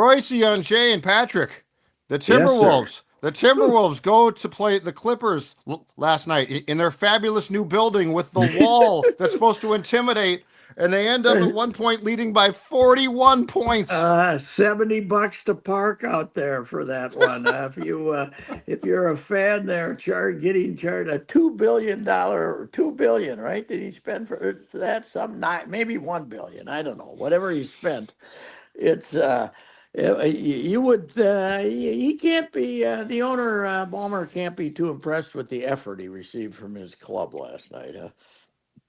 Reusse Unhained, Patrick, the Yes, sir. Timberwolves. The Timberwolves go to play the Clippers last night in their fabulous new building with the wall that's supposed to intimidate, and they end up at one point leading by 41 points. $70 to park out there for that one. If you're a fan there, getting charged a $2 billion or 2 billion, right? Did he spend for that? Some not maybe 1 billion. I don't know. Whatever he spent, it's you would he can't be the owner Ballmer can't be too impressed with the effort he received from his club last night. Huh?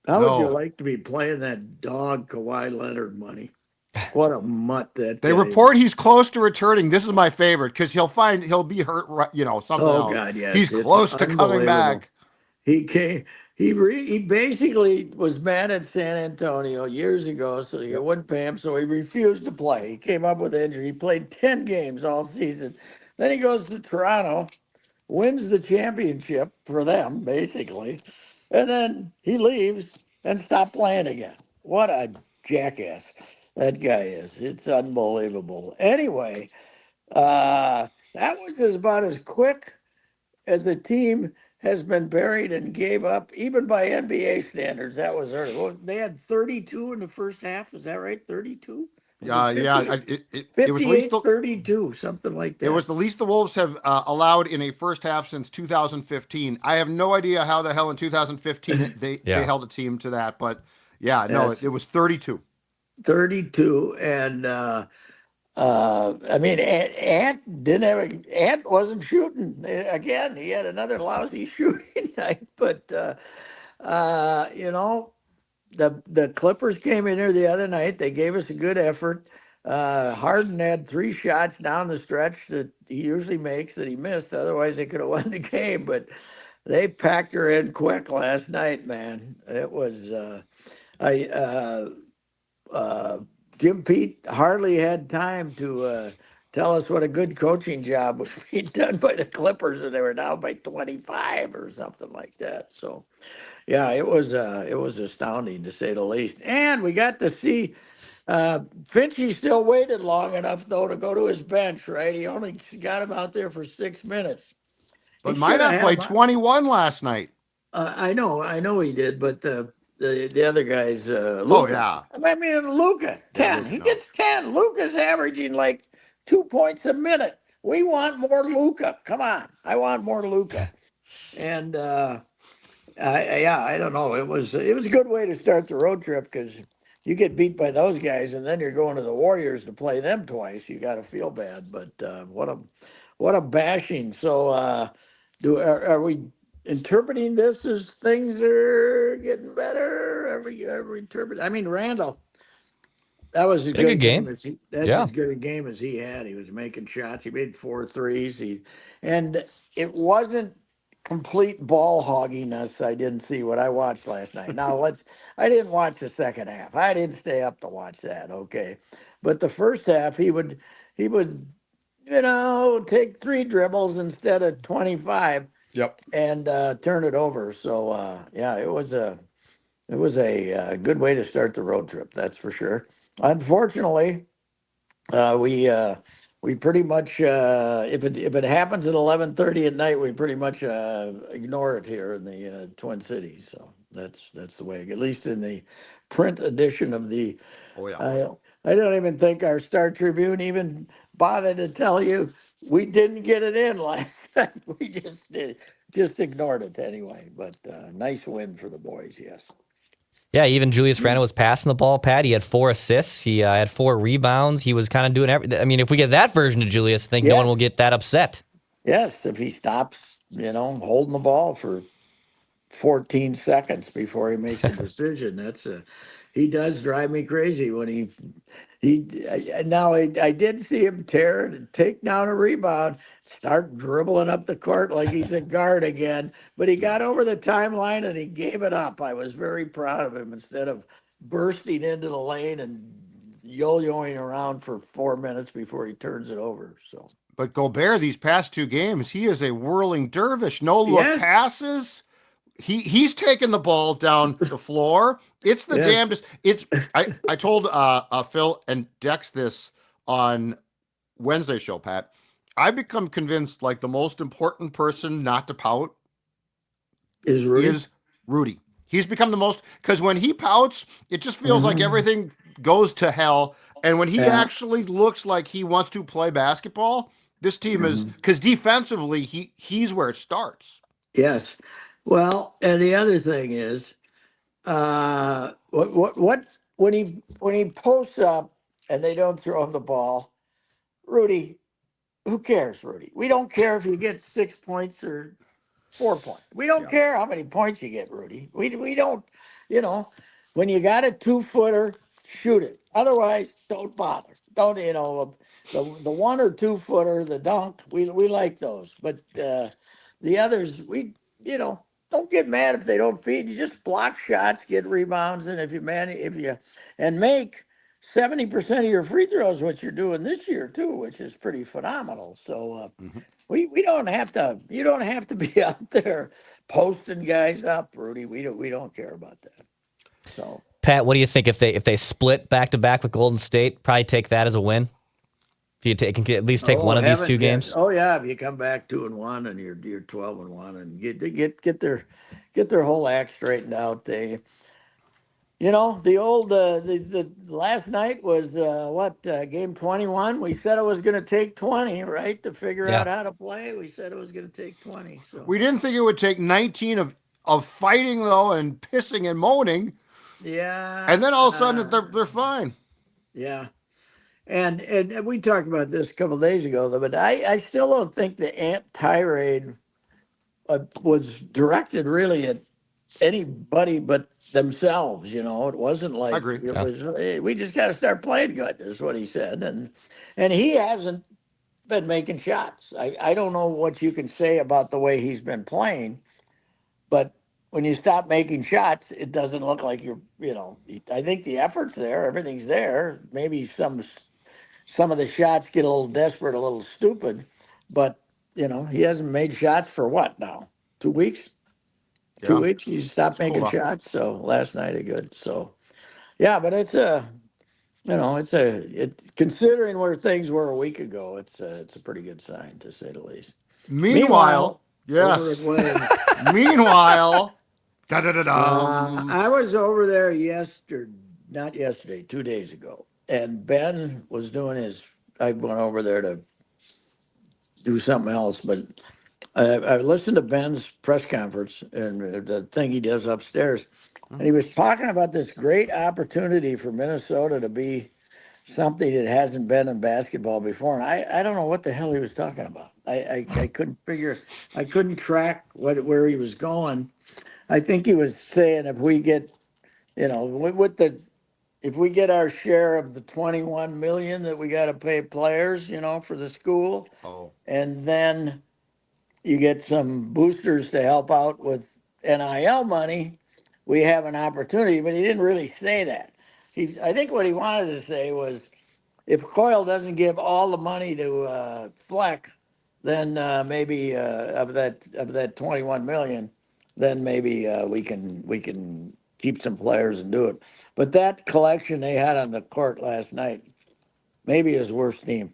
How would you No. like to be playing that dog Kawhi Leonard money? What a mutt that They guy report is. he's close to returning. This is my favorite because he'll be hurt, something Oh else. God, yes, He's it's close to coming unbelievable. back. He came. He basically was mad at San Antonio years ago, so you Yep. wouldn't pay him, so he refused to play. He came up with injury. He played 10 games all season. Then he goes to Toronto, wins the championship for them, basically, and then he leaves and stopped playing again. What a jackass that guy is! It's unbelievable. Anyway, that was about as quick as the team has been buried and gave up, even by NBA standards. That was early. Well, they had 32 in the first half. Is that right? 32? Was it Yeah. 50? It was the least 58, 32, something like it that. was the least the Wolves have allowed in a first half since 2015. I have no idea how the hell in 2015 they Yeah. held a team to that, but yeah, no, it, Yes, it was 32. 32. And I mean, Ant didn't have Ant wasn't shooting again. He had another lousy shooting night, but you know, the Clippers came in here the other night. They gave us a good effort. Harden had 3 shots down the stretch that he usually makes that he missed. Otherwise, they could have won the game. But they packed her in quick last night, man. It was I uh, Jim Pete hardly had time to tell us what a good coaching job was being done by the Clippers, and they were down by 25 or something like that. So. Yeah, it was astounding to say the least. And we got to see Finchie still waited long enough though to go to his bench, right? He only got him out there for 6 minutes. He But should have Minot had him. played 21 last night. I know he did, but the other guys, Oh Luca. yeah. I mean, Luca, Yeah, 10. Luke, He no. gets 10. Luca's averaging like 2 points a minute. We want more Luca. Come on, I want more Luca. And yeah, I don't know. It was a good way to start the road trip because you get beat by those guys, and then you're going to the Warriors to play them twice. You got to feel bad, but what a bashing. So, are we interpreting this as things are getting better? Every interpret. I mean, Randall. That was as A good a good game game. as he. That's Yeah. as good a game as he had. He was making shots. He made 4 threes. And it wasn't complete ball hogginess. I didn't see what I watched last night. Now let's. I didn't watch the second half. I didn't stay up to watch that. Okay, but the first half he would take 3 dribbles instead of 25 Yep. and turn it over. So yeah, it was a good way to start the road trip. That's for sure. Unfortunately, we pretty much if it happens at 11:30 at night, we pretty much ignore it here in the Twin Cities. So that's the way, at least in the print edition of the. Oh yeah. I I don't even think our Star Tribune even bothered to tell you we didn't get it in last night. We just ignored it anyway. But nice win for the boys. Yes. Yeah, even Julius Randle was passing the ball, Pat. He had 4 assists. He had 4 rebounds. He was kind of doing everything. I mean, if we get that version of Julius, I think no one will Yes. get that upset. Yes. If he stops, holding the ball for 14 seconds before he makes a decision. He does drive me crazy when I did see him tear it and take down a rebound, start dribbling up the court like he's a guard again, but he got over the timeline and he gave it up. I was very proud of him instead of bursting into the lane and yo-yoing around for 4 minutes before he turns it over. So, But Gobert, these past two games, he is a whirling dervish. No look yes, passes. He's taking the ball down the floor. It's the yes. damnedest. I told Phil and Dex this on Wednesday show, Pat, I've become convinced like the most important person not to pout Is Rudy? is Rudy. He's become the most, because when he pouts, it just feels like Mhm. everything goes to hell. And when he Yeah. actually looks like he wants to play basketball, this team is, Mhm. because defensively he's where it starts. Yes. Well, and the other thing is, what when he posts up and they don't throw him the ball, Rudy, who cares, Rudy? We don't care if you get 6 points or 4 points. We don't Yeah. care how many points you get, Rudy. We don't, you know, when you got a 2 footer, shoot it. Otherwise, don't bother. Don't, the 1 or 2 footer, the dunk, we like those. But the others, don't get mad if they don't feed. You just block shots, get rebounds, and and make 70% of your free throws, what you're doing this year too, which is pretty phenomenal. So Mhm. we don't have to. You don't have to be out there posting guys up, Rudy. We don't care about that. So Pat, what do you think if they split back to back with Golden State? Probably take that as a win. If you can at least take one of these two yes, games. oh yeah. If you come back 2-1 and you're 12-1 and get their whole act straightened out, the old the last night was game 21. We said it was going to take 20, right, to figure Yeah. out how to play. We said it was going to take 20. So We didn't think it would take 19 of fighting though and pissing and moaning, yeah, and then all of a sudden they're fine. yeah. And we talked about this a couple of days ago, though, but I still don't think the ant tirade was directed really at anybody but themselves. It wasn't I like agree. it Yeah. was. Hey, we just got to start playing good, is what he said, and he hasn't been making shots. I don't know what you can say about the way he's been playing, but when you stop making shots, it doesn't look like you're. I think the effort's there, everything's there. Maybe some of the shots get a little desperate, a little stupid, but he hasn't made shots for what now? 2 weeks? Two Yeah, weeks he stopped it's cool making off. shots. So last night it good. So yeah, but it's considering where things were a week ago, it's a pretty good sign to say the least. Meanwhile, Meanwhile, over at yes. Wayne, Meanwhile, da da da dum. I was over there not yesterday, 2 days ago, and Ben was doing his. I went over there to do something else, but I listened to Ben's press conference and the thing he does upstairs, and he was talking about this great opportunity for Minnesota to be something that hasn't been in basketball before. And I don't know what the hell he was talking about. I couldn't figure, I couldn't track where he was going. I think he was saying if we get, if we get our share of the 21 million that we got to pay players, for the school, Oh, and then you get some boosters to help out with NIL money, we have an opportunity. But he didn't really say that. I think what he wanted to say was, if Coyle doesn't give all the money to Fleck, then maybe of that 21 million, then maybe we can keep some players and do it. But that collection they had on the court last night, maybe his worst team.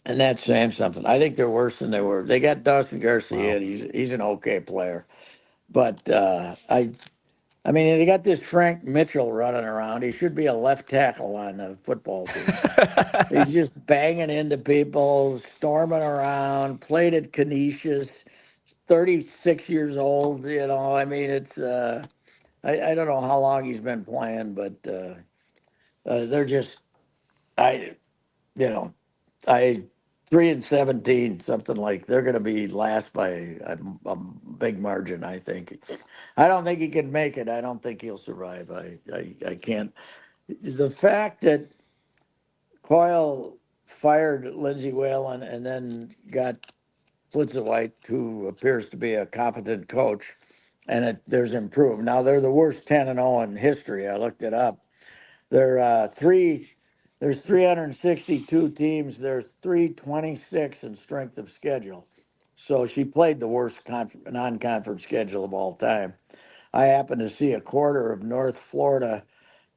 And that's saying something. I think they're worse than they were. They got Dawson Garcia, wow. and he's an okay player. But I mean, they got this Frank Mitchell running around. He should be a left tackle on the football team. He's just banging into people, storming around, played at Canisius, 36 years old. I mean, I don't know how long he's been playing, but they're just, I, you know, I 3-17, something like they're going to be last by a big margin. I think. I don't think he can make it. I don't think he'll survive. I can't. The fact that Coyle fired Lindsey Whalen and then got White, who appears to be a competent coach, and there's improved. Now they're the worst 10-0 in history. I looked it up. There three. There's 362 teams. There's 326 in strength of schedule. So she played the worst non-conference schedule of all time. I happened to see a quarter of North Florida,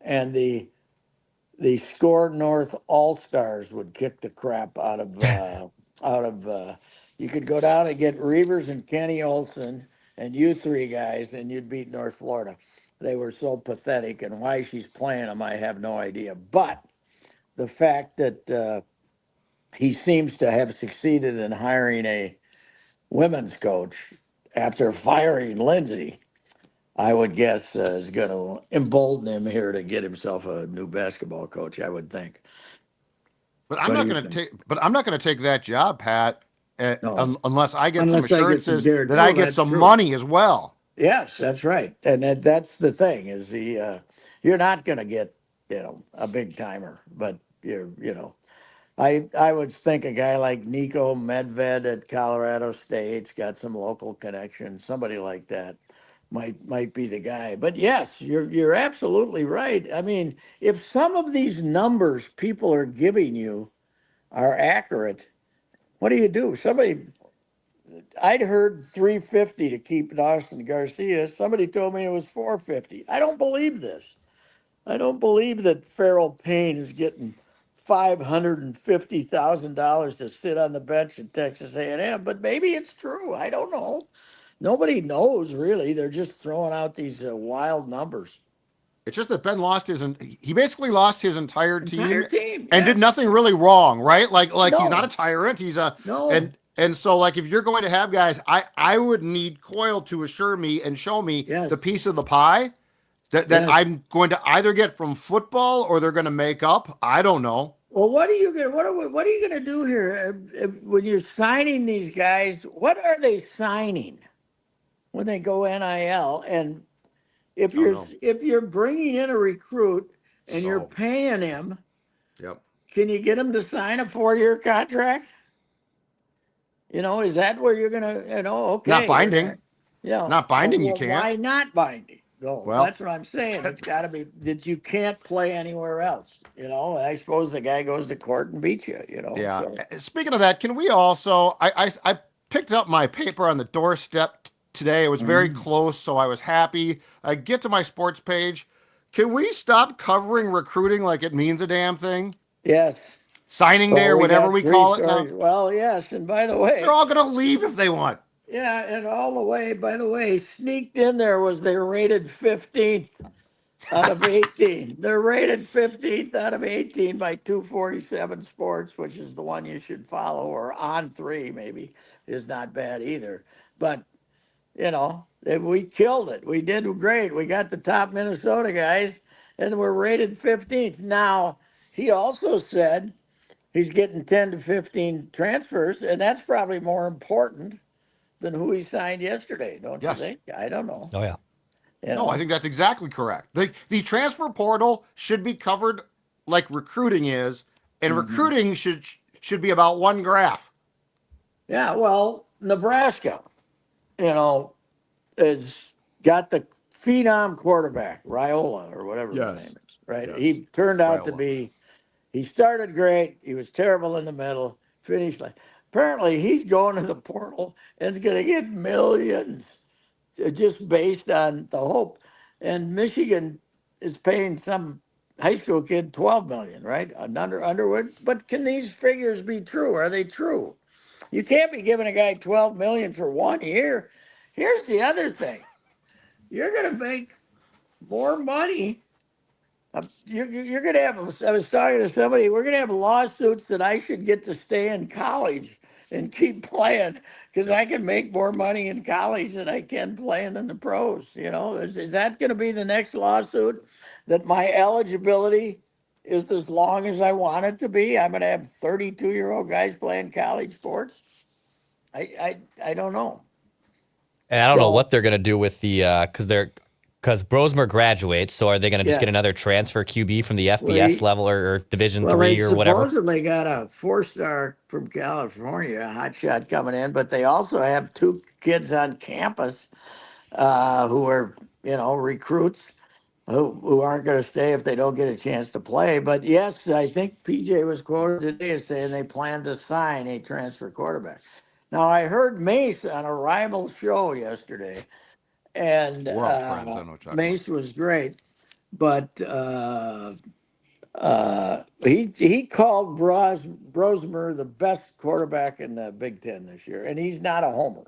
and the the Score North All Stars would kick the crap out of you could go down and get Reavers and Kenny Olson and you three guys, and you'd beat North Florida. They were so pathetic, and why she's playing them, I have no idea. But the fact that he seems to have succeeded in hiring a women's coach after firing Lindsay, I would guess is going to embolden him here to get himself a new basketball coach. I would think. But I'm What do not you going to think? take. But I'm not going to take that job, Pat, No, unless I get some unless I get some assurances Derek. that Oh, I get that's some true. money as well. Yes, that's right, and that's the thing is you're not going to get a big timer, but I would think a guy like Nico Medved at Colorado State's got some local connections. Somebody like that might be the guy. But yes, you're absolutely right. I mean, if some of these numbers people are giving you are accurate, what do you do? I'd heard 350 to keep Dawson Garcia. Somebody told me it was 450. I don't believe this. I don't believe that Farrell Payne is getting $550,000 to sit on the bench at Texas A&M, but maybe it's true. I don't know. Nobody knows really. They're just throwing out these wild numbers. It's just that Ben he basically lost his entire Entire team team, and did yes. nothing really wrong, right? Like he's not a No, tyrant. He's a no, and so like if you're going to have guys, I would need Coyle to assure me and show me the yes, piece of the pie that yes. I'm going to either get from football or they're going to make up. I don't know. Well, what are you gonna do here when you're signing these guys? What are they signing when they go NIL? And I don't know. if you're bringing in a recruit and you're So, paying him, yep. can you get him to sign a 4-year contract? Is that where you're gonna? Not Okay, binding. Not binding, you well, can't. why not binding? No, Well, that's what I'm saying. It's got to be that you can't play anywhere else. And I suppose the guy goes to court and beats you. yeah. So Speaking of that, can we also? I picked up my paper on the doorstep today. It was very Mhm. close, so I was happy. I get to my sports page. Can we stop covering recruiting like it means a damn thing? Yes. Signing day Well, or we whatever got we three call it now. stories. Well, yes, and by the They're way, all going to leave if they want. yeah, and all the way, by the way, sneaked in there was they rated 15th out of 18. They're rated 15th out of 18 by 247 Sports, which is the one you should follow, or on three, maybe, is not bad either. But, we killed it. We did great. We got the top Minnesota guys, and we're rated 15th. Now, he also said he's getting 10 to 15 transfers, and that's probably more important than who he signed yesterday, don't you Yes. think? I don't know. Oh yeah. You No, I know, think that's exactly correct. The transfer portal should be covered like recruiting is, and Mhm. recruiting should be about one graph. Yeah, well, Nebraska, you know, has got the phenom quarterback, Raiola or whatever his name Yes. is, right? Yes. He turned out to Viola. be, he started great. He was terrible in the middle, finished like, apparently he's going to the portal and is going to get millions just based on the hope. And Michigan is paying some high school kid 12 million, right? Underwood. But can these figures be true? Are they true? You can't be giving a guy 12 million for 1 year. Here's the other thing. You're going to make more money. You're going to have, I was talking to somebody, we're going to have lawsuits that I should get to stay in college and keep playing because Yep. I can make more money in college than I can playing in the pros. Is that going to be the next lawsuit? That my eligibility is as long as I want it to be? I'm going to have 32-year-old guys playing college sports? I don't know. And I don't know So what they're gonna do with the because Brosmer graduates. So are they gonna just get yes, another transfer QB from the well, FBS level or Division well, they three or whatever? supposedly got a 4-star from California, a hot shot coming in, but they also have two kids on campus who are recruits who aren't going to stay if they don't get a chance to play. But yes, I think PJ was quoted today as saying they plan to sign a transfer quarterback. Now I heard Mace on a rival show yesterday, and We're all friends. I know what you're talking about. Mace was great, but He called Brosmer the best quarterback in the Big Ten this year, and he's not a homer.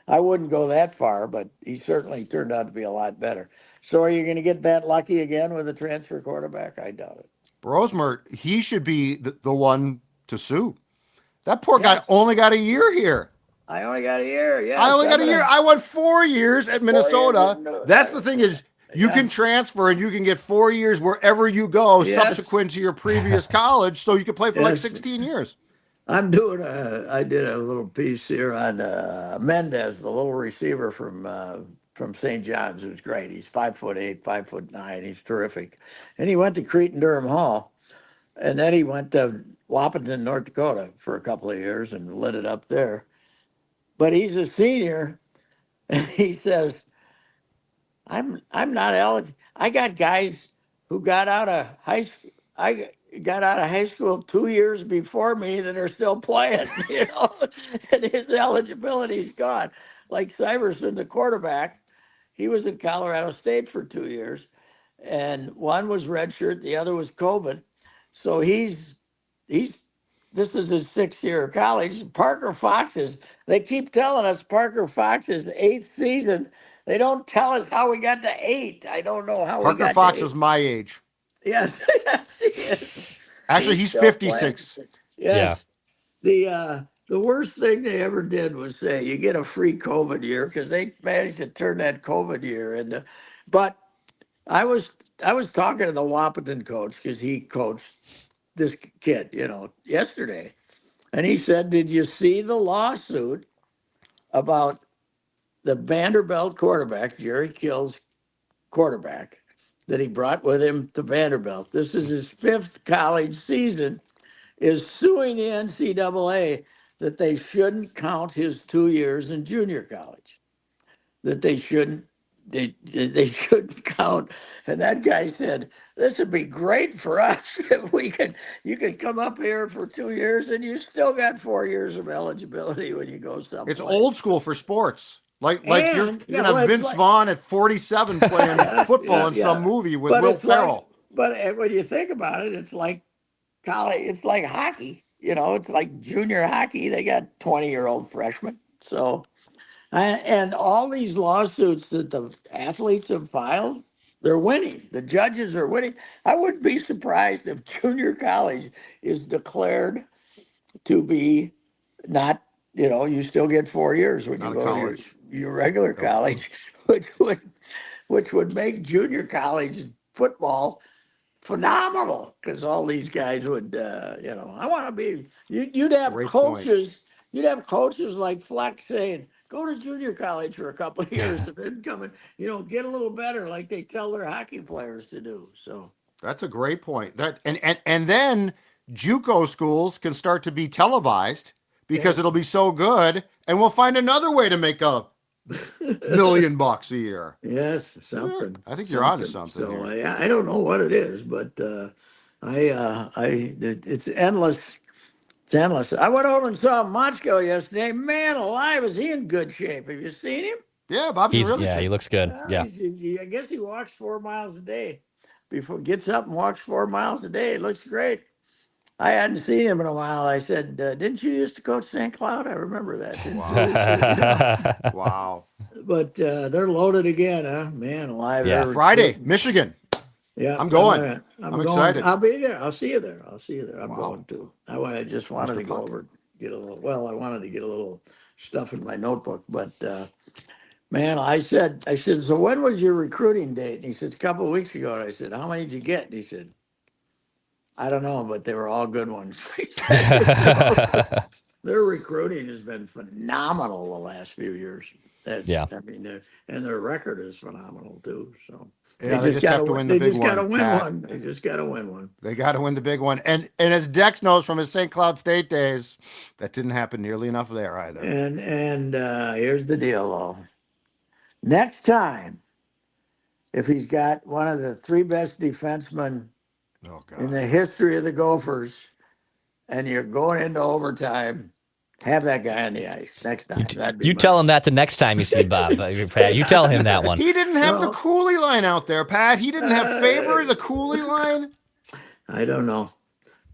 I wouldn't go that far, but he certainly turned out to be a lot better. So, are you going to get that lucky again with a transfer quarterback? I doubt it. Brosmer, he should be the one to sue. That poor guy Yes, only got a year here. I only got a year. I Yes, only got a year. I went 4 years at 4 years. Minnesota. That's the thing is you Yeah. can transfer and you can get 4 years wherever you go Yes. subsequent to your previous college, so you can play for like Yes. 16 years. I did a little piece here on Mendez, the little receiver from St. John's, who's great. He's 5'8", 5'9". He's terrific, and he went to Cretin-Durham Hall, and then he went to Wahpeton, North Dakota, for a couple of years and lit it up there. But he's a senior, and he says, I'm not eligible. I got guys who got out of high school. I got out of high school 2 years before me that are still playing, and his eligibility's gone. Like Syverson, the quarterback, he was at Colorado State for 2 years, and one was redshirt, the other was COVID. So he's this is his 6th year of college. Parker Fox's, they keep telling us Parker Fox's 8th season. They don't tell us how we got to 8. I don't know how we Parker got Fox to 8. is my age. Yes, yes, he is. Actually, he's still 56. playing. Yes. The worst thing they ever did was say you get a free COVID year, because they managed to turn that COVID year into. But I was talking to the Wahpeton coach, because he coached this kid, yesterday, and he said, "Did you see the lawsuit about the Vanderbilt quarterback, Jerry Kill's quarterback, that he brought with him to Vanderbilt? This is his 5th college season, is suing the NCAA that they shouldn't count his 2 years in junior college, that they shouldn't count." And that guy said, "This would be great for us if you could come up here for 2 years and you still got 4 years of eligibility when you go someplace." It's old school for sports. Like you're gonna have well, Vince Vaughn at 47 playing football in some yeah. movie with But Will it's like, Ferrell. but when you think about it, it's like college. It's like hockey. It's like junior hockey. They got 20-year-old freshmen. So, and all these lawsuits that the athletes have filed, they're winning. The judges are winning. I wouldn't be surprised if junior college is declared to be not. You still get 4 years when Not you a go to college. your regular college, which would make junior college football phenomenal, because all these guys would, I want to be. You'd have Great point. coaches. You'd have coaches like Fleck saying, "Go to junior college for a couple of years and then come and get a little better," like they tell their hockey players to do. So That's a great point. That and then JUCO schools can start to be televised because Yes. it'll be so good, and we'll find another way to make $1 million a year. yes, something. I think you're onto something So here. I don't know what it is, but it's endless. It's endless. I went over and saw Motzko yesterday. Man alive, is he in good shape? Have you seen him? Yeah, Bob's in really He looks good. Well, Yeah. I guess he walks 4 miles a day. Gets up and walks 4 miles a day. It looks great. I hadn't seen him in a while. I said, "Didn't you used to coach St. Cloud?" I remember that. Wow. But they're loaded again, huh? Man alive. Yeah. they're Friday, recruiting. Michigan. Yeah, I'm going. I'm I'm going. excited. I'll be there. I'll see you there. I'm Wow. going to. I just wanted Mr. to go Puck. over, get a little. Well, I wanted to get a little stuff in my notebook, but man, I said, "So when was your recruiting date?" And he said, "A couple of weeks ago." And I said, "How many did you get?" And he said, "I don't know, but they were all good ones." Their recruiting has been phenomenal the last few years. Yeah. I mean, and their record is phenomenal too. So Yeah, they just have to win the big They just got to one, win Pat. one. They just got to win one. They got to win the big one. And as Dex knows from his St. Cloud State days, that didn't happen nearly enough there either. And here's the deal, though. Next time, if he's got one of the 3 best defensemen Oh in God. the history of the Gophers, and you're going into overtime, have that guy on the ice next time. That'd be You tell him that the next time you see Bob, Pat. You tell him that one. He didn't have the No. Cooley line out there, Pat. He didn't have Faber, the Cooley line. I don't know.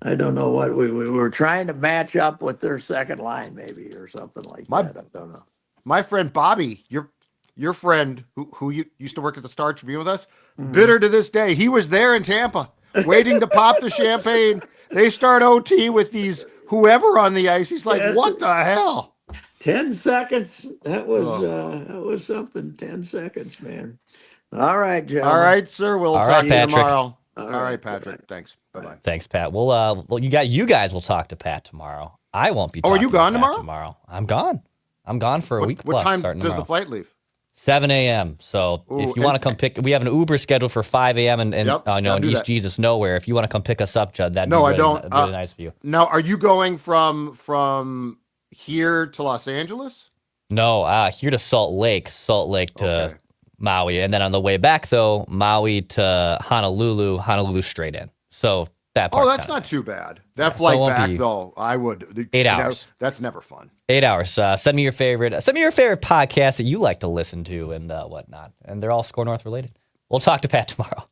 I don't know what we were trying to match up with their second line, maybe, or something like My- that. I don't know. My friend Bobby, your friend who you used to work at the Star Tribune with us, bitter to this day. He was there in Tampa, waiting to pop the champagne. They start OT with these whoever on the ice. He's like, Yes. what the hell? 10 seconds. That was something. 10 seconds, man. All right, gentlemen. All right, sir. We'll All talk right, to you Patrick. tomorrow. All All right, right, Patrick. Thanks. Bye-bye. Thanks, Pat. Well, you guys will talk to Pat tomorrow. I won't be. Oh, are talking you gone to Pat tomorrow? I'm gone. I'm gone for a week What plus. time starting does tomorrow. the flight leave? 7 a.m. So Ooh, if you want to come pick, we have an Uber scheduled for 5 a.m. and Yep, in I'll do East that. Jesus nowhere. If you want to come pick us up, Judd, that'd No, be I really, don't. really nice of you. Now, are you going from here to Los Angeles? No, here to Salt Lake to Okay. Maui, and then on the way back though, Maui to Honolulu straight in. So that part's Oh, that's kinda not nice. too bad. That so it flight won't back, be though, I would. 8 hours. That's never fun. 8 hours. Send me your favorite podcasts that you like to listen to and whatnot, and they're all Score North related. We'll talk to Pat tomorrow.